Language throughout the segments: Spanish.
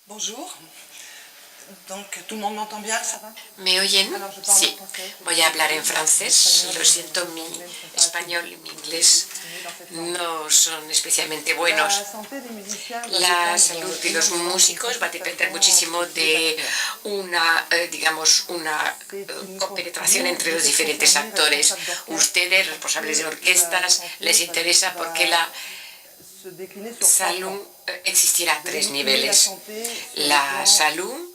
Bonjour. Donc, tout le monde m'entend bien, ça va? ¿Me oyen? Sí. Voy a hablar en francés. Lo siento, mi español y mi inglés no son especialmente buenos. La salud de los músicos va a depender muchísimo de una compenetración entre los diferentes actores. Ustedes, responsables de orquestas, les interesa porque la salud existirá a tres niveles. La salud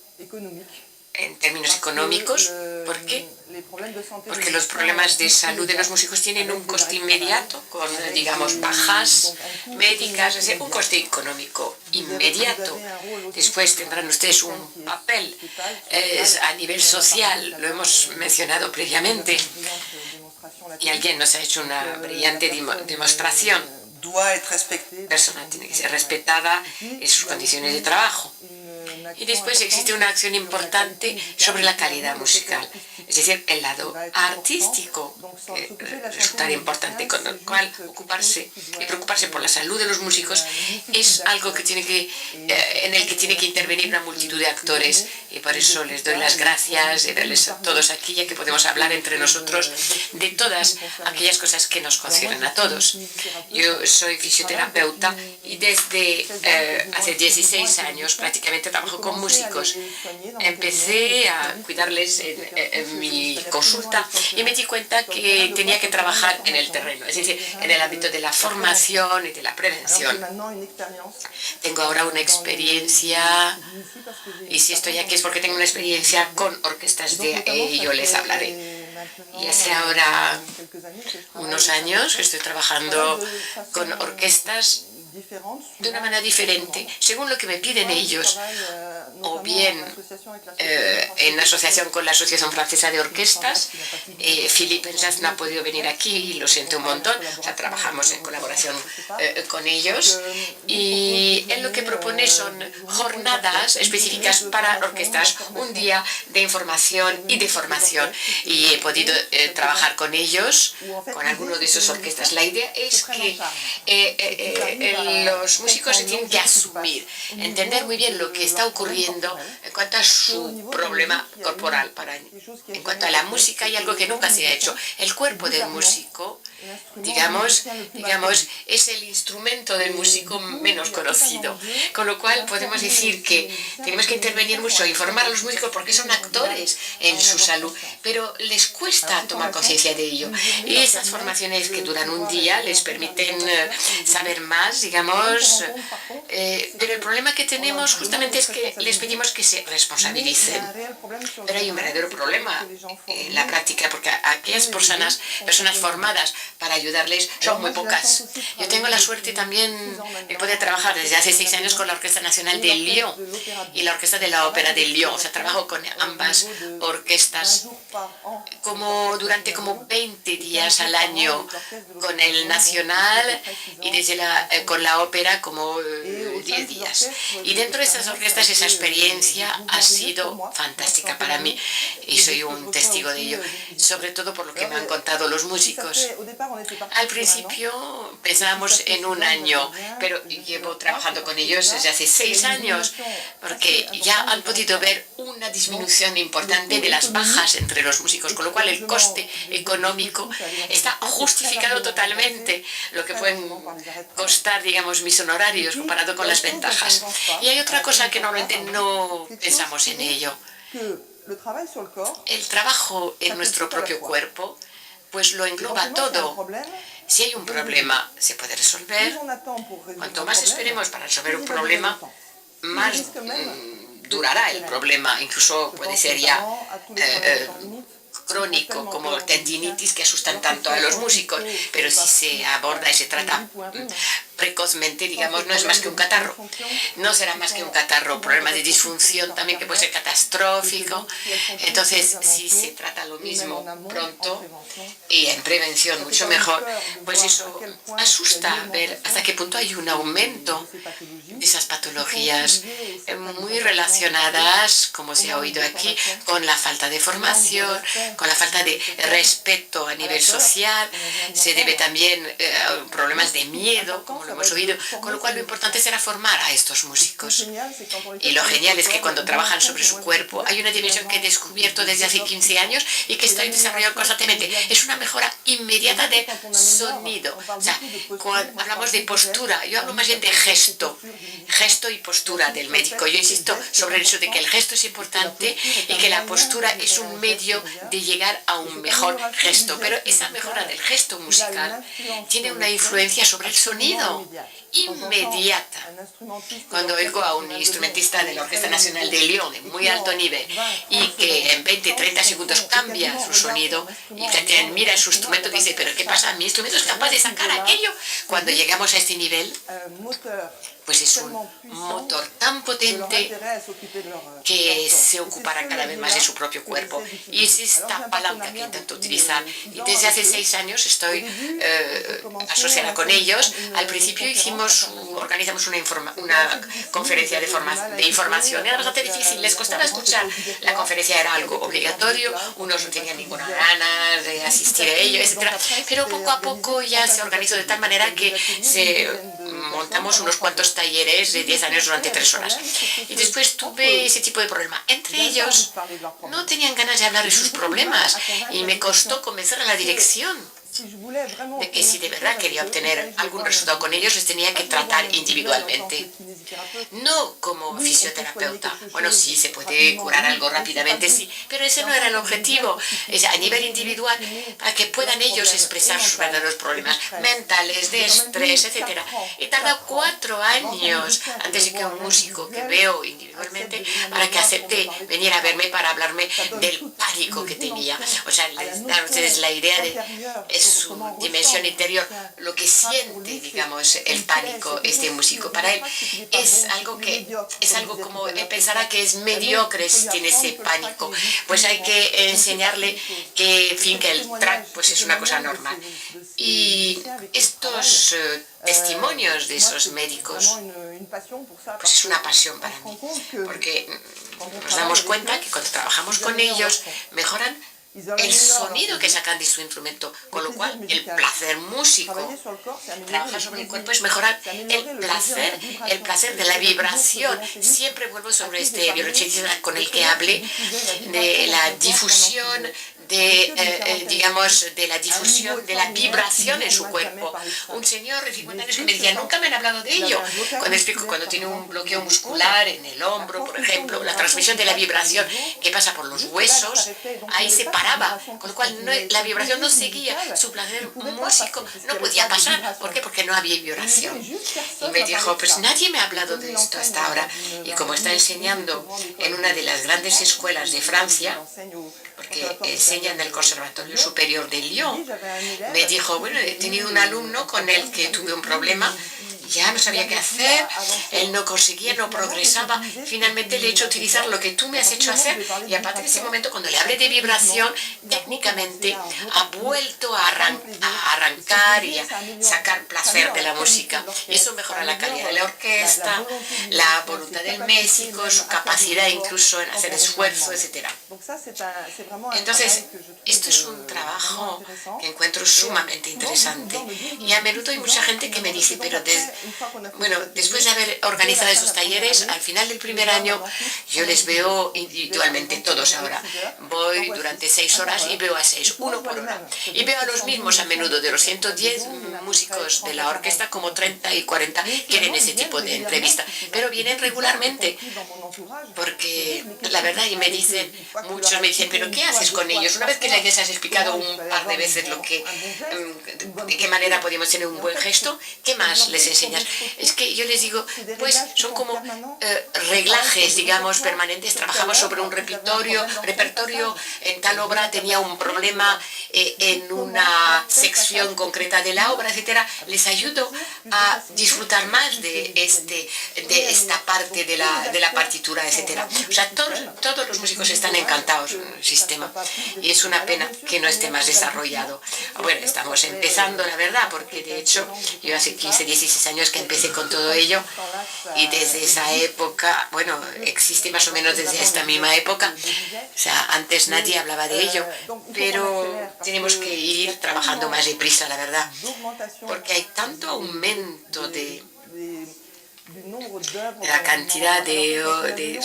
en términos económicos, ¿por qué? Porque los problemas de salud de los músicos tienen un coste inmediato, con, digamos, bajas médicas, es decir, un coste económico inmediato. Después tendrán ustedes un papel a nivel social, lo hemos mencionado previamente, y alguien nos ha hecho una brillante demostración. La persona tiene que ser respetada en sus condiciones de trabajo. Y después existe una acción importante sobre la calidad musical, es decir, el lado artístico, que resultará importante, con el cual ocuparse y preocuparse por la salud de los músicos es algo que en el que tiene que intervenir una multitud de actores, y por eso les doy las gracias de verles a todos aquí, ya que podemos hablar entre nosotros de todas aquellas cosas que nos conciernen a todos. Yo soy fisioterapeuta y desde hace 16 años prácticamente trabajo con músicos. Empecé a cuidarles en mi consulta y me di cuenta que tenía que trabajar en el terreno, es decir, en el ámbito de la formación y de la prevención. Tengo ahora una experiencia, y si estoy aquí es porque tengo una experiencia con orquestas, de ello les hablaré. Y hace ahora unos años que estoy trabajando con orquestas de una manera diferente, según lo que me piden ellos, o bien en asociación con la Asociación Francesa de Orquestas. Philippe Enjaz no ha podido venir aquí y lo siento un montón, o sea, trabajamos en colaboración con ellos, y él lo que propone son jornadas específicas para orquestas, un día de información y de formación, y he podido trabajar con ellos, con alguno de sus orquestas. La idea es que los músicos se tienen que asumir, entender muy bien lo que está ocurriendo en cuanto a su problema corporal. En cuanto a la música, hay algo que nunca se ha hecho. El cuerpo del músico, digamos, es el instrumento del músico menos conocido, con lo cual podemos decir que tenemos que intervenir mucho, informar a los músicos porque son actores en su salud, pero les cuesta tomar conciencia de ello. Y esas formaciones que duran un día les permiten saber más, digamos, pero el problema que tenemos justamente es que les pedimos que se responsabilicen. Pero hay un verdadero problema en la práctica, porque aquellas personas formadas para ayudarles son muy pocas. Yo tengo la suerte también de poder trabajar desde hace 6 años con la Orquesta Nacional de Lyon y la Orquesta de la Ópera de Lyon. O sea, trabajo con ambas orquestas durante 20 días al año con el Nacional, y con la ópera 10 días. Y dentro de esas orquestas esa experiencia ha sido fantástica para mí, y soy un testigo de ello, sobre todo por lo que me han contado los músicos. Al principio pensábamos en un año, pero llevo trabajando con ellos desde hace 6 años, porque ya han podido ver una disminución importante de las bajas entre los músicos, con lo cual el coste económico está justificado totalmente, lo que pueden costar, digamos, mis honorarios comparado con las ventajas. Y hay otra cosa que normalmente no pensamos en ello. El trabajo en nuestro propio cuerpo pues lo engloba todo. Si hay un problema, se puede resolver. Cuanto más esperemos para resolver un problema, más durará el problema. Incluso puede ser ya crónico, como tendinitis, que asustan tanto a los músicos, pero si se aborda y se trata precozmente, digamos, no es más que un catarro. No será más que un catarro, problema de disfunción también que puede ser catastrófico. Entonces, si se trata lo mismo pronto y en prevención mucho mejor, pues eso asusta ver hasta qué punto hay un aumento de esas patologías muy relacionadas, como se ha oído aquí, con la falta de formación, con la falta de respeto a nivel social. Se debe también a problemas de miedo, como lo hemos oído, con lo cual lo importante será formar a estos músicos. Y lo genial es que cuando trabajan sobre su cuerpo hay una dimensión que he descubierto desde hace 15 años y que estoy desarrollando constantemente. Es una mejora inmediata del sonido. O sea, cuando hablamos de postura, yo hablo más bien de gesto y postura del médico. Yo insisto sobre el hecho de que el gesto es importante y que la postura es un medio de llegar a un mejor gesto. Pero esa mejora del gesto musical tiene una influencia sobre el sonido inmediata. Cuando oigo a un instrumentista de la Orquesta Nacional de Lyon de muy alto nivel y que en 20-30 segundos cambia su sonido y mira su instrumento y dice, pero ¿qué pasa? Mi instrumento es capaz de sacar aquello. Cuando llegamos a este nivel, pues es un motor tan potente que se ocupará cada vez más de su propio cuerpo. Y es esta palanca que intento utilizar. Y desde hace 6 años estoy asociada con ellos. Al principio organizamos una conferencia de información. Era bastante difícil, les costaba escuchar. La conferencia era algo obligatorio, unos no tenían ninguna gana de asistir a ello, etc. Pero poco a poco ya se organizó de tal manera que montamos unos cuantos talleres de 10 años durante 3 horas. Y después tuve ese tipo de problema. Entre ellos no tenían ganas de hablar de sus problemas y me costó convencer a la dirección de que si de verdad quería obtener algún resultado con ellos, les tenía que tratar individualmente, no como fisioterapeuta. Bueno, sí, se puede curar algo rápidamente, sí, pero ese no era el objetivo. Es a nivel individual, para que puedan ellos expresar sus verdaderos problemas mentales, de estrés, etc. He tardado 4 años antes de que un músico que veo individualmente, para que acepte venir a verme para hablarme del pánico que tenía. O sea, les dan a ustedes la idea de su dimensión interior, lo que siente, digamos, el pánico este músico. Para él es algo como él pensará que es mediocre si tiene ese pánico. Pues hay que enseñarle que, en fin, que el track pues es una cosa normal. Y estos testimonios de esos médicos, pues es una pasión para mí, porque nos damos cuenta que cuando trabajamos con ellos mejoran el sonido que sacan de su instrumento, con lo cual el placer músico, trabajar sobre el cuerpo es mejorar el placer de la vibración. Siempre vuelvo sobre este violonchelista con el que hablé de la difusión de la difusión de la vibración en su cuerpo. Un señor de 50 años que me decía, nunca me han hablado de ello. Cuando explico, cuando tiene un bloqueo muscular en el hombro, por ejemplo, la transmisión de la vibración que pasa por los huesos, ahí se paraba, con lo cual la vibración no seguía, su placer músico no podía pasar. ¿Por qué? Porque no había vibración. Y me dijo, pues nadie me ha hablado de esto hasta ahora. Y como está enseñando en una de las grandes escuelas de Francia, porque enseña en el Conservatorio Superior de Lyon, me dijo, bueno, he tenido un alumno con el que tuve un problema, ya no sabía qué hacer, él no conseguía, no progresaba, finalmente le he hecho utilizar lo que tú me has hecho hacer y a partir de ese momento, cuando le hablé de vibración, técnicamente ha vuelto a arrancar y a sacar placer de la música. Y eso mejora la calidad de la orquesta, la voluntad del músico, su capacidad incluso en hacer esfuerzo, etc. Entonces, esto es un trabajo que encuentro sumamente interesante. Y a menudo hay mucha gente que me dice, pero después de haber organizado esos talleres, al final del primer año, yo les veo individualmente, todos ahora. Voy durante 6 horas y veo a 6, 1 por hora. Y veo a los mismos a menudo, de los 110 músicos de la orquesta, como 30 y 40 quieren ese tipo de entrevista. Pero vienen regularmente, porque la verdad, y muchos me dicen, ¿pero qué haces con ellos? Una vez que les has explicado un par de veces de qué manera podemos tener un buen gesto, ¿qué más les enseñas? Es que yo les digo, pues son como reglajes, digamos, permanentes. Trabajamos sobre un repertorio en tal obra, tenía un problema en una sección concreta de la obra, etcétera. Les ayudo a disfrutar más de esta parte de la partitura, etcétera. O sea, todos los músicos están encantados con el sistema y es una pena que no esté más desarrollado. Bueno, estamos empezando, la verdad, porque de hecho yo hace 15, 16 años años que empecé con todo ello y desde esa época, bueno, existe más o menos desde esta misma época, o sea, antes nadie hablaba de ello, pero tenemos que ir trabajando más deprisa, la verdad, porque hay tanto aumento de la cantidad de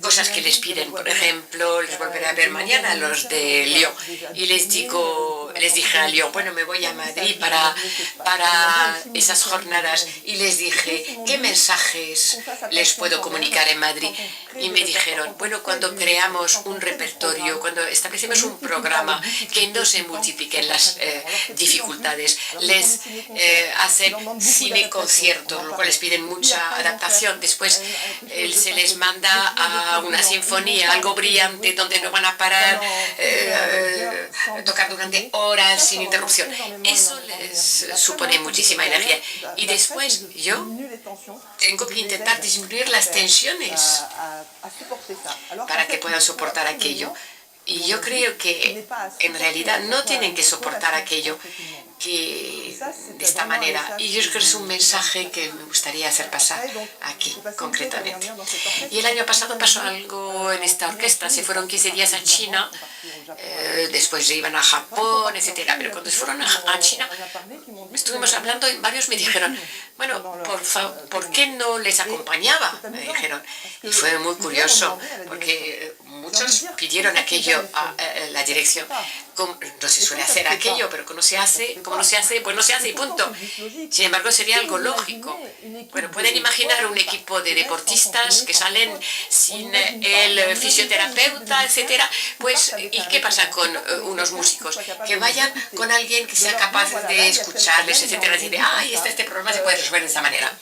cosas que les piden. Por ejemplo, les volveré a ver mañana los de Lyon y les dije a Lyon, bueno, me voy a Madrid para esas jornadas y les dije, ¿qué mensajes les puedo comunicar en Madrid? Y me dijeron, bueno, cuando creamos un repertorio, cuando establecemos un programa, que no se multipliquen las dificultades, les hacen cine conciertos, lo cual les piden mucha adaptación. Después se les manda a una sinfonía, algo brillante, donde no van a parar, tocar durante horas sin interrupción. Eso les supone muchísima energía. Y después yo tengo que intentar disminuir las tensiones para que puedan soportar aquello. Y yo creo que en realidad no tienen que soportar aquello que de esta manera. Y yo creo que es un mensaje que me gustaría hacer pasar aquí, concretamente. Y el año pasado pasó algo en esta orquesta. Se fueron 15 días a China, después se iban a Japón, etc. Pero cuando se fueron a China, estuvimos hablando y varios me dijeron, bueno, ¿por qué no les acompañaba? Me dijeron. Y fue muy curioso, porque muchos pidieron aquello a la dirección. No se suele hacer aquello, pero como no se hace, pues no se hace y punto. Sin embargo, sería algo lógico. Bueno, pueden imaginar un equipo de deportistas que salen sin el fisioterapeuta, etcétera. Pues, ¿y qué pasa con unos músicos? Que vayan con alguien que sea capaz de escucharles, etcétera. Decir, ay, este problema se puede resolver de esta manera.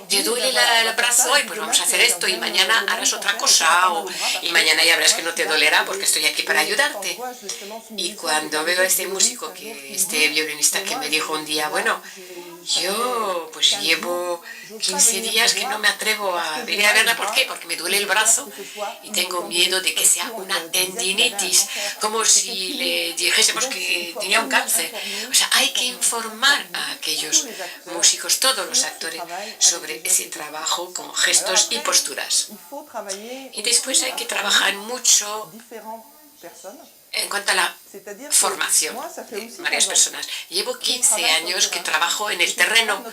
¿Te duele el brazo hoy? Pues vamos a hacer esto y mañana harás otra cosa. Y mañana ya verás que no te dolerá porque estoy aquí para ayudarte. Y cuando veo a este músico, este violinista que me dijo un día, bueno, yo pues llevo 15 días que no me atrevo a venir a verla. ¿Por qué? Porque me duele el brazo y tengo miedo de que sea una tendinitis, como si le dijésemos que tenía un cáncer. O sea, hay que informar a aquellos músicos, todos los actores, sobre ese trabajo con gestos y posturas. Y después hay que trabajar mucho en cuanto a la formación de varias personas. Llevo 15 años que trabajo en el terreno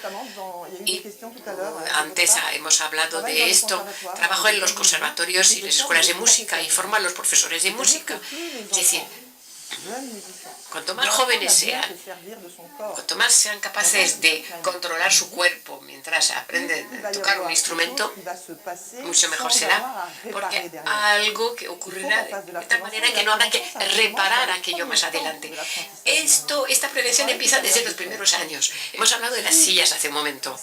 y antes hemos hablado de esto. Trabajo en los conservatorios y las escuelas de música y formo a los profesores de música. Es decir, cuanto más jóvenes sean, cuanto más sean capaces de controlar su cuerpo mientras aprenden a tocar un instrumento, mucho mejor será, porque algo que ocurrirá de tal manera que no habrá que reparar aquello más adelante. Esta prevención empieza desde los primeros años. Hemos hablado de las sillas hace un momento.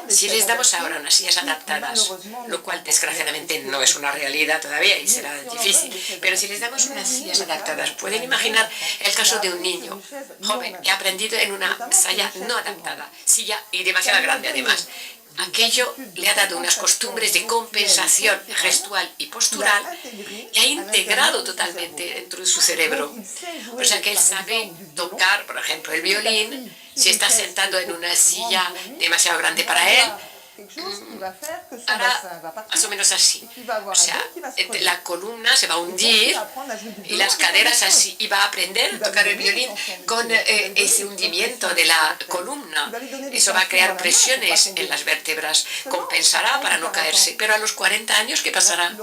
Si les damos ahora unas sillas adaptadas, lo cual desgraciadamente no es una realidad todavía y será difícil, pero si les damos unas sillas adaptadas, pueden imaginar el caso de un niño joven que ha aprendido en una silla no adaptada, silla y demasiado grande además. Aquello le ha dado unas costumbres de compensación gestual y postural y ha integrado totalmente dentro de su cerebro. O sea que él sabe tocar, por ejemplo, el violín, si está sentado en una silla demasiado grande para él, hará más o menos así. O sea, la columna se va a hundir y las caderas así. Y va a aprender a tocar el violín con ese hundimiento de la columna. Eso va a crear presiones en las vértebras. Compensará para no caerse. Pero a los 40 años, ¿qué pasará?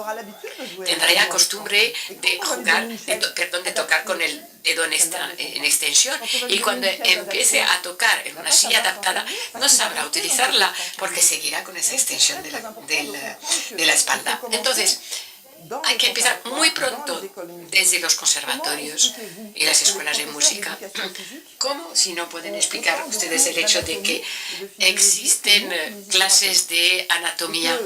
Tendrá ya costumbre de jugar, de tocar con el dedo en extensión. Y cuando empiece a tocar en una silla adaptada, no sabrá utilizarla porque seguirá con esa extensión de la espalda. Entonces, hay que empezar muy pronto desde los conservatorios y las escuelas de música. ¿Cómo? Si no pueden explicar ustedes el hecho de que existen clases de anatomía.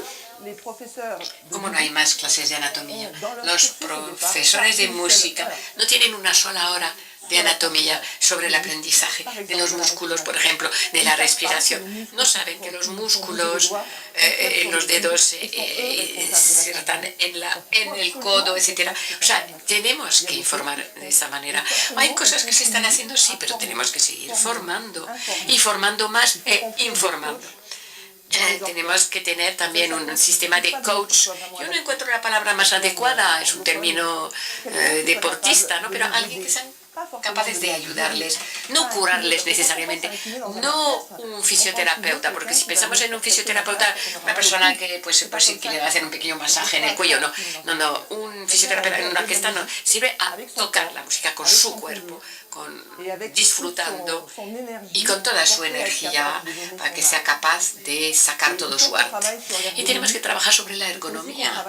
¿Cómo no hay más clases de anatomía? Los profesores de música no tienen una sola hora de anatomía sobre el aprendizaje de los músculos, por ejemplo, de la respiración. No saben que los músculos en los dedos se están en el codo, etc. O sea, tenemos que informar de esa manera. Hay cosas que se están haciendo, sí, pero tenemos que seguir formando y formando más e informando. Tenemos que tener también un sistema de coach. Yo no encuentro la palabra más adecuada, es un término deportista, ¿no? Pero alguien que sea capaces de ayudarles, no curarles necesariamente, no un fisioterapeuta, porque si pensamos en un fisioterapeuta, una persona que pues que le va a hacer un pequeño masaje en el cuello, no, un fisioterapeuta en una orquesta no, sirve a tocar la música con su cuerpo, disfrutando y con toda su energía para que sea capaz de sacar todo su arte. Y tenemos que trabajar sobre la ergonomía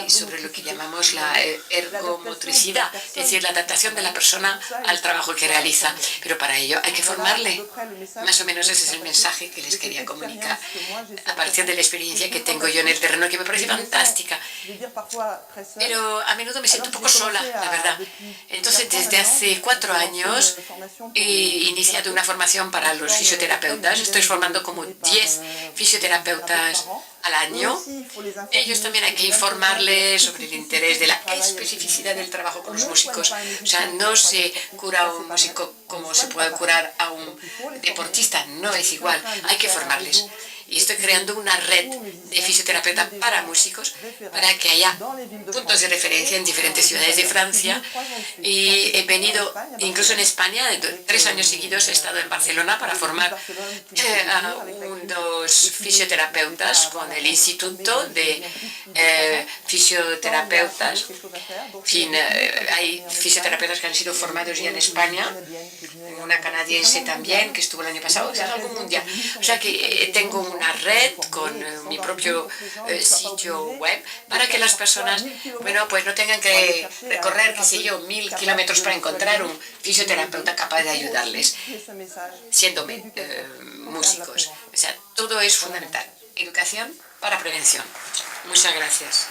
y sobre lo que llamamos la ergomotricidad, es decir, la adaptación de la persona al trabajo que realiza. Pero para ello hay que formarle. Más o menos ese es el mensaje que les quería comunicar a partir de la experiencia que tengo yo en el terreno, que me parece fantástica. Pero a menudo me siento un poco sola, la verdad. Entonces, desde hace 4 años he iniciado una formación para los fisioterapeutas. Estoy formando como 10 fisioterapeutas al año. Ellos también hay que informarles sobre el interés de la especificidad del trabajo con los músicos. O sea, no se cura a un músico como se puede curar a un deportista, no es igual, hay que formarles. Y estoy creando una red de fisioterapeutas para músicos para que haya puntos de referencia en diferentes ciudades de Francia. Y he venido, incluso en España, 3 años seguidos he estado en Barcelona para formar a unos fisioterapeutas con el Instituto de Fisioterapeutas. En fin, hay fisioterapeutas que han sido formados ya en España, una canadiense también que estuvo el año pasado, o sea, es algo mundial. O sea que tengo una red con mi propio sitio web para que las personas, bueno, pues no tengan que recorrer, qué sé yo, 1000 kilómetros para encontrar un fisioterapeuta capaz de ayudarles, siendo músicos. O sea, todo es fundamental. Educación para prevención. Muchas gracias.